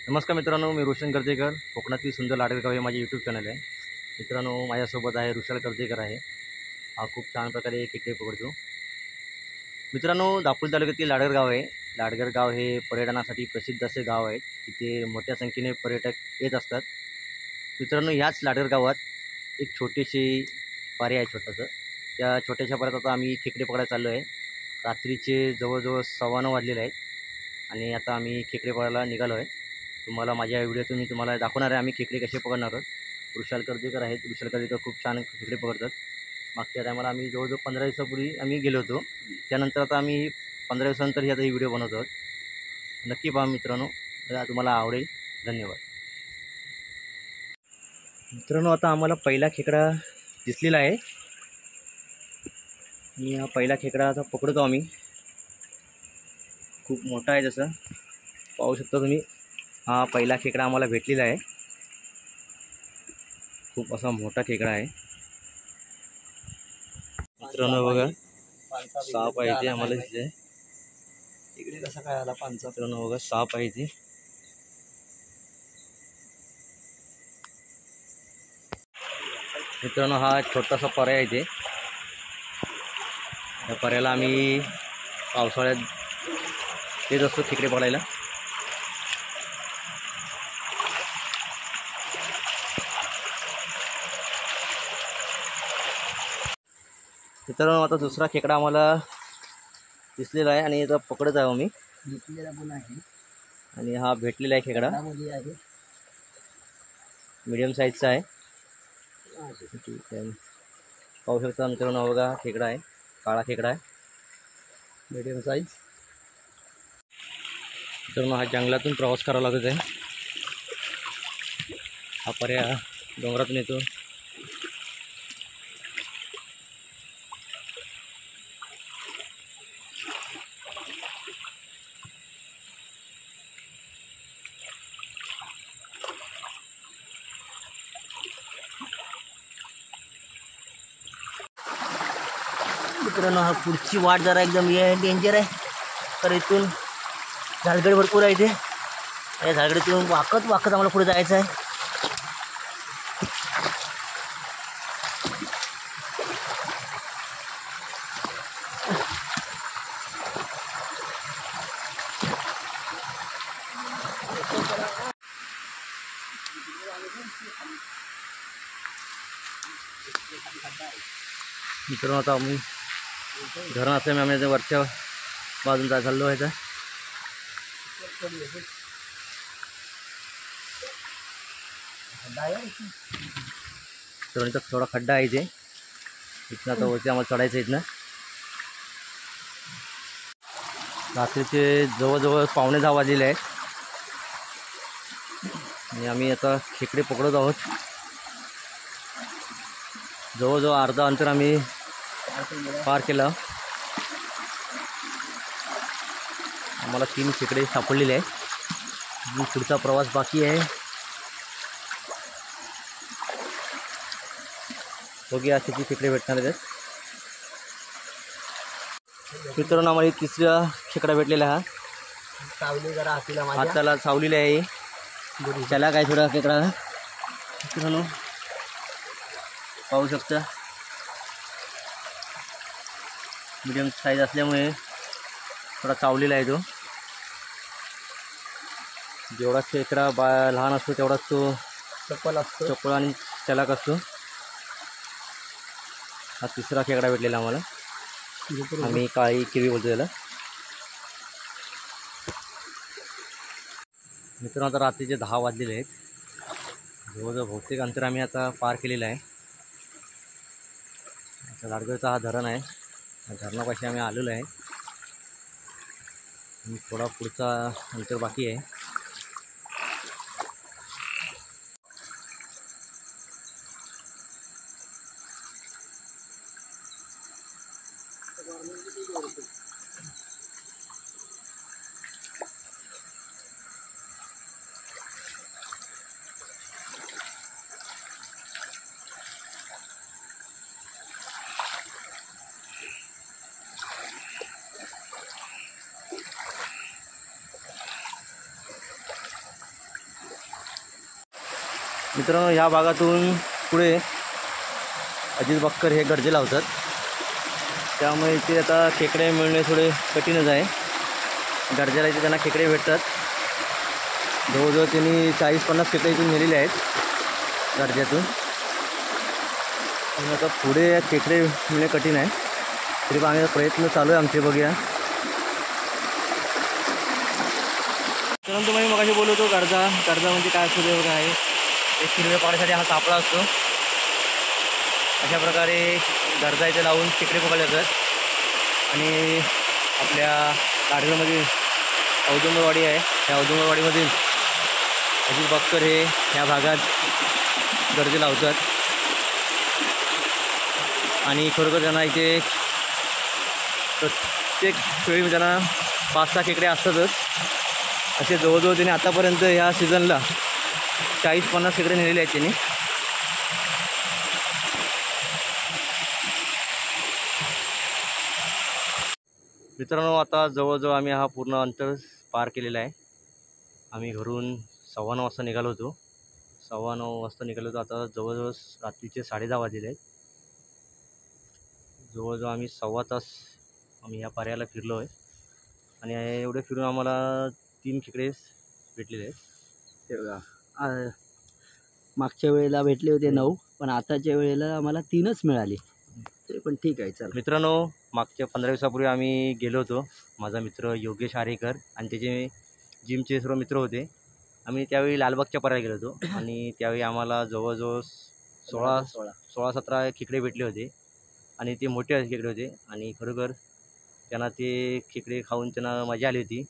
नमस्कार मित्रांनो, मी रोशन कर्जेकर. कोकणातील सुंदर लाडगर गाव हे माझे यूट्यूब चॅनल आहे. मित्रांनो, माझ्यासोबत आहे ऋषाल कर्जेकर आहे. हा खूप छान प्रकारे खेकडे पकडतो. मित्रांनो, दापोली तालुक्यातील लाडगर गाव आहे. लाडगर गाव हे पर्यटनासाठी प्रसिद्ध असे गाव आहे. तिथे मोठ्या संख्येने पर्यटक येत असतात. मित्रांनो, ह्याच लाडगर गावात एक छोटीशी पारी आहे छोटंसं. त्या छोट्याशा पाऱ्यात आता आम्ही खेकडे पकडायला चाललो आहे. रात्रीचे जवळजवळ 9:15 वाजलेले आहेत आणि आता आम्ही खेकडे पकडायला निघालो आहे. तुम्हाला माझ्या व्हिडिओतून मी तुम्हाला दाखवणार आहे आम्ही खेकडे कसे पकडणार आहोत. ऋषाल कर्जेकर आहेत. ऋषाल कर्जेकर खूप छान खेकडे पकडतात. मागच्या टायमाला आम्ही जवळजवळ 15 दिवसापूर्वी आम्ही गेलो होतो. त्यानंतर आता आम्ही 15 दिवसानंतर ही आता ही व्हिडिओ बनवतो आहोत. नक्की पहा मित्रांनो, तुम्हाला आवडेल. धन्यवाद. मित्रांनो, आता आम्हाला पहिला खेकडा दिसलेला आहे आणि हा पहिला खेकडा आता पकडतो आम्ही. खूप मोठा आहे, जसं पाहू शकता तुम्ही. हा पहिला खेकडा आम्हाला भेटलेला आहे. खूप असा मोठा खेकडा आहे. मित्रांनो बघा, साप आहे ते आम्हाला दिसते. इकडे कसा काय आला पांचा? मित्रांनो बघा, साप आहे ते. मित्रांनो, हा छोटासा पर्याय आहे ते. या पर्याला आम्ही पावसाळ्यात येत असतो खेकडे पकडायला. मित्रांनो, आता दुसरा खेकडा आम्हाला दिसलेला आहे आणि आता पकडत आहे आम्ही. भेटलेला पण आहे आणि हा भेटलेला आहे खेकडा. आहे मीडियम साईजचा आहे. ठीक आहे, पाहू शकता मित्रांनो. बघा, खेकडा आहे, काळा खेकडा आहे, मीडियम साईज. मित्रांनो, हा जंगलातून प्रवास करावा लागत आहे. हा पर्याय डोंगरातून येतो. मित्रांनो, हा पुढची वाट जरा एकदम डेंजर आहे. तर इथून झाडगड भरपूर आहे इथे. या झाडगडीतून वाकत वाकत आम्हाला पुढे जायचं आहे. मित्रांनो, आता आम्ही धरण असल्यामुळे आम्ही वरच्या बाजून चाललो आहे. तर इथं थोडा खड्डा आहे इथे. इथनं आता वरती आम्हाला चढायचं आहे. इथनं रात्रीचे जवळजवळ 9:15 वाजलेले आहेत आणि आम्ही आता खेकडे पकडत आहोत. जवळजवळ अर्धा अंतर आम्ही पार केलं. आम्हाला 3 खेकडे सापडलेले आहेत. पुढचा प्रवास बाकी आहे. बघूया किती खेकडे भेटणार आहेत. मित्रांनो, आम्हाला 3रा खेकडा भेटलेला हा. सावली जरा हातीला माझ्या. हाताला सावलेली आहे. त्याला काय थोडा खेकडा मित्रांनो पाहू शकता. मीडियम साईज असल्यामुळे थोडा चावलेला आहे तो. जेवढा खेकडा लहान असतो तेवढाच तो चप्पल आणि चलाक असतो. हा 3रा खेकडा भेटलेला आम्हाला. आम्ही काळी किवी बोलतो त्याला. मित्रांनो, आता रात्रीचे 10 वाजलेले आहेत. जवळजवळ बहुतेक अंतर आम्ही आता पार केलेलं आहे. आता लाडगडचा हा धरण आहे. धरणापाशी आम्ही आलेलो आहे. थोडा पुढचा अंतर बाकी आहे. मित्रांनो ह्या भागातून पुढे अजित बक्कर हे गरजे लावतात, त्यामुळे इथे आता खेकडे मिळणे थोडे कठीणच आहे. गरजेला इथे त्यांना खेकडे भेटतात. जवळजवळ त्यांनी 40-50 खेकडे इथून नेलेले आहेत गरजेतून. पण आता पुढे खेकडे मिळणे कठीण आहे. तरी पण आम्ही प्रयत्न चालू आहे आमचे, बघूया. परंतु मी मगाशी बोलतो कर्जा म्हणजे काय असतो ते आहे. एक हिरव्या पाण्यासाठी हा सापळा असतो. अशा प्रकारे गरजा इथे लावून खेकडे पकडले जातात. आणि आपल्या लाडगडमध्ये औदुंबरवाडी आहे, त्या औदुंबरवाडीमधील अजित बक्कर हे ह्या भागात गरजे लावतात. आणि खरोखर त्यांना इथे प्रत्येक वेळी त्यांना 5-6 खेकडे असतातच. असे जवळजवळ त्यांनी आतापर्यंत ह्या सीझनला 40-50 खेकडे नेलेले आहेत त्यांनी. मित्रांनो आता जवळजवळ आम्ही हा पूर्ण अंतर पार केलेला आहे. आम्ही घरून 9:15 वाजता निघालो होतो. 9:15 वाजता निघालो होतो. आता जवळजवळ रात्रीचे 10:30 वाजलेले आहेत. जवळजवळ आम्ही 1.25 तास आम्ही ह्या पर्यायाला फिरलो आहे. आणि एवढे फिरून आम्हाला 3 खेकडे भेटलेले आहेत. ते बघा, मागच्या वेळेला भेटले होते 9, पण आताच्या वेळेला आम्हाला 3च मिळाले. ते पण ठीक आहे. चला मित्रांनो मागच्या 15 दिवसापूर्वी आम्ही गेलो होतो. माझा मित्र योगेश आरेकर आणि त्याचे जिमचे सर्व मित्र होते. आम्ही त्यावेळी लालबागच्या पर्याय गेलो होतो. आणि त्यावेळी आम्हाला जवळजवळ 16-17 खेकडे भेटले होते. आणि ते मोठे खेकडे होते. आणि खरोखर त्यांना ते खेकडे खाऊन त्यांना मजा आली होती.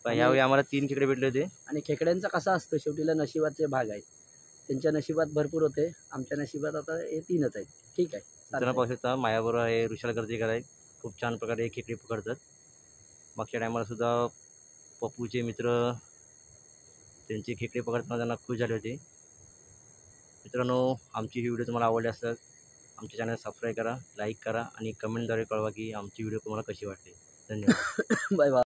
पण यावेळी आम्हाला 3 खेकडे भेटले होते. आणि खेकड्यांचा कसा असतं, शेवटीला नशिबाचे भाग आहेत. त्यांच्या नशिबात भरपूर होते, आमच्या नशिबात आता हे 3च आहेत. ठीक आहे. मित्रांनो पाहू शकता माझ्याबरोबर आहे ऋषाल कर्जेकर आहे. खूप छान प्रकारे खेकडे पकडतात. मागच्या टायमाला सुद्धा पप्पूचे मित्र त्यांचे खेकडे पकडताना त्यांना खुश झाले होते. मित्रांनो आमची ही व्हिडिओ तुम्हाला आवडली असतात आमच्या चॅनल सबस्क्राईब करा, लाईक करा आणि कमेंटद्वारे कळवा की आमची व्हिडिओ तुम्हाला कशी वाटते. धन्यवाद. Bye bye.